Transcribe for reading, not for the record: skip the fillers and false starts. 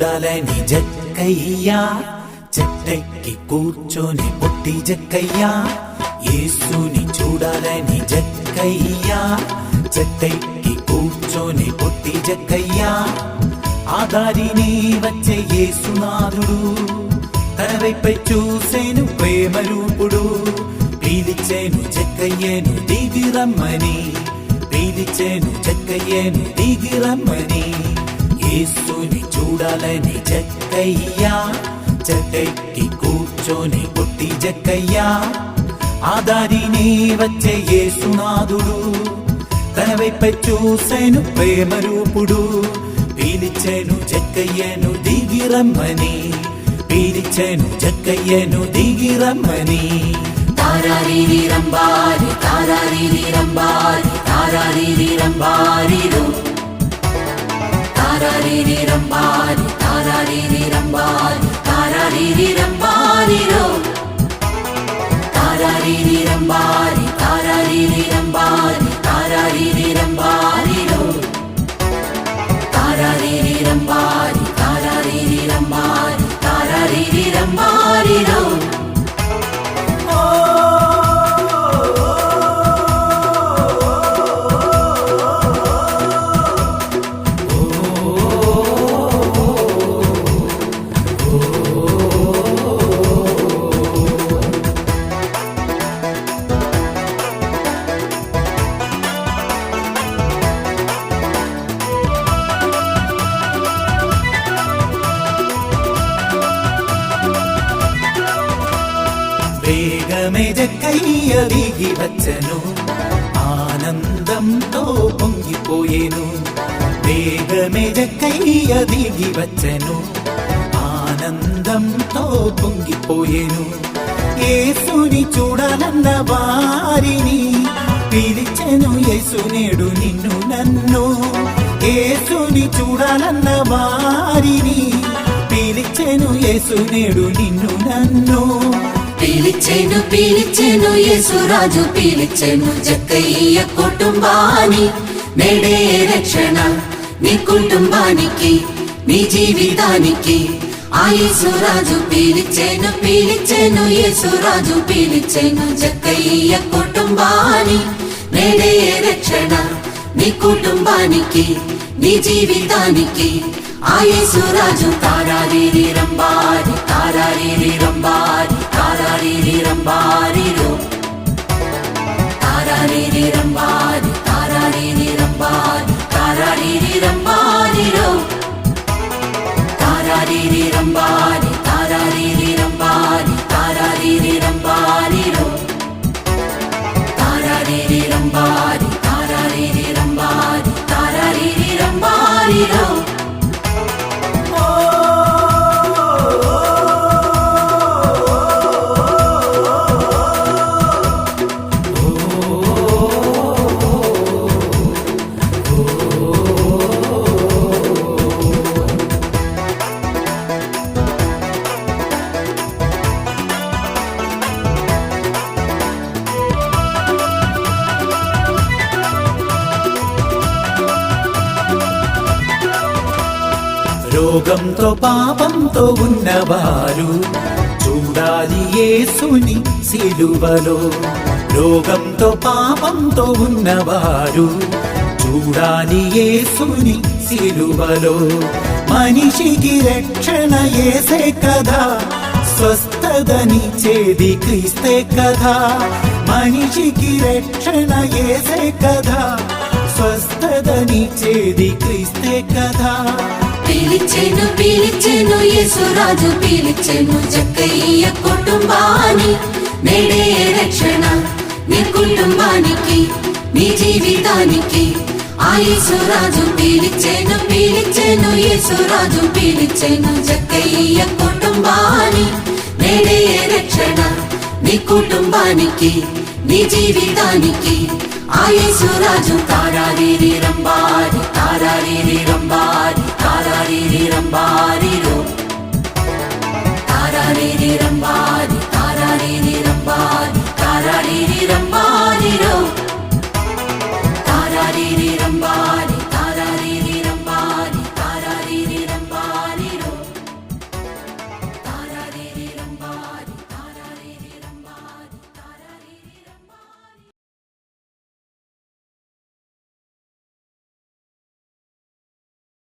చూడాలని జక్కయ్యా చెట్టెక్కి కూర్చొని పొట్టి జక్కయ్యా యేసుని చూడాలని జక్కయ్యా చెట్టెక్కి కూర్చొని పొట్టి జక్కయ్యా ఆ దారిని వచ్చే యేసునాథుడు తన వైపై చూసేను ప్రేమ రూపుడు పీలిచేను జక్కయ్యను దిగి రమ్మని పీలిచేను జక్కయ్యను దిగి రమ్మని యేసుని చూడాలని జక్కయ్యా చెట్టెక్కి కూర్చొని పొట్టి జక్కయ్యా ఆ దారిని వచ్చే యేసునాథుడు తన వైపై చూసేను ప్రేమ రూపుడు పీలిచేను జక్కయ్యను దిగి రమ్మని పీలిచేను జక్కయ్యను దిగి రమ్మని తారారీరి రంబారి తారారీరి రంబారి తారారీరి రంబారిరో తారారీరి రంబారి తారారీరి రంబారి తారారీరి రంబారిరో తారారీరి రంబారి తారారీరి రంబారి తారారీరి రంబారిరో తారారీరి రంబారి తారారీరి రంబారి తారారీరి రంబారిరో వేగమే జక్కయ్య దిగి వచ్చెను ఆనందంతో పొంగిపోయేను వేగమే జక్కయ్య దిగి వచ్చెను ఆనందంతో పొంగిపోయేను యేసుని చూడాలన్న వారిని పిలిచెను యేసు నేడు నిన్ను నన్ను యేసుని చూడాలన్న వారిని పిలిచెను యేసు నేడు నిన్ను నన్ను పీలిచ్చేను పీలిచ్చేను యేసురాజు పీలిచ్చేను జక్కయ్య కుటుంబాన్ని నేడే రక్షణ నీ కుటుంబానికి నీ జీవితానికి ఆ యేసురాజు పీలిచ్చేను పీలిచ్చేను యేసురాజు పీలిచ్చేను జక్కయ్య కుటుంబాన్ని నేడే రక్షణ నీ కుటుంబానికి నీ జీవితానికి ఆ యేసురాజు తారారీరి రంబారి తారారీరి రంబారి తారారీరి రంబారిరో తారారీరి రంబారి తారారీరి రంబారి తారారీరి రంబారిరో తారారీరి రంబారి తారారీరి రంబారి తారారీరి రంబారిరో తారారీరి రంబారి తారారీరి రంబారి తారారీరి రంబారిరో రోగంతో పాపంతో ఉన్నవారు చూడాలి యేసుని సిలువలో రోగంతో పాపంతో ఉన్నవారు చూడాలి యేసుని సిలువలో మనిషికి రక్షణ యేసే కదా స్వస్థతనిచ్చేది క్రీస్తే కదా మనిషికి రక్షణ యేసే కదా స్వస్థతనిచ్చేది క్రీస్తే కదా పీలిచ్చేను పీలిచ్చేను యేసురాజు పీలిచ్చేను జక్కయ్య కుటుంబాన్ని నేడే రక్షణ నీ కుటుంబానికి నీ జీవితానికి ఆ యేసురాజు పీలిచ్చేను పీలిచ్చేను యేసురాజు పీలిచ్చేను జక్కయ్య కుటుంబాన్ని నేడే రక్షణ నీ కుటుంబానికి నీ జీవితానికి ఆ యేసురాజు తారారీరి రంబారి తారారీరి రంబారి తారారీరి రంబారిరో తారారీరి రంబారి తారారీరి రంబారి తారారీరి రంబారిరో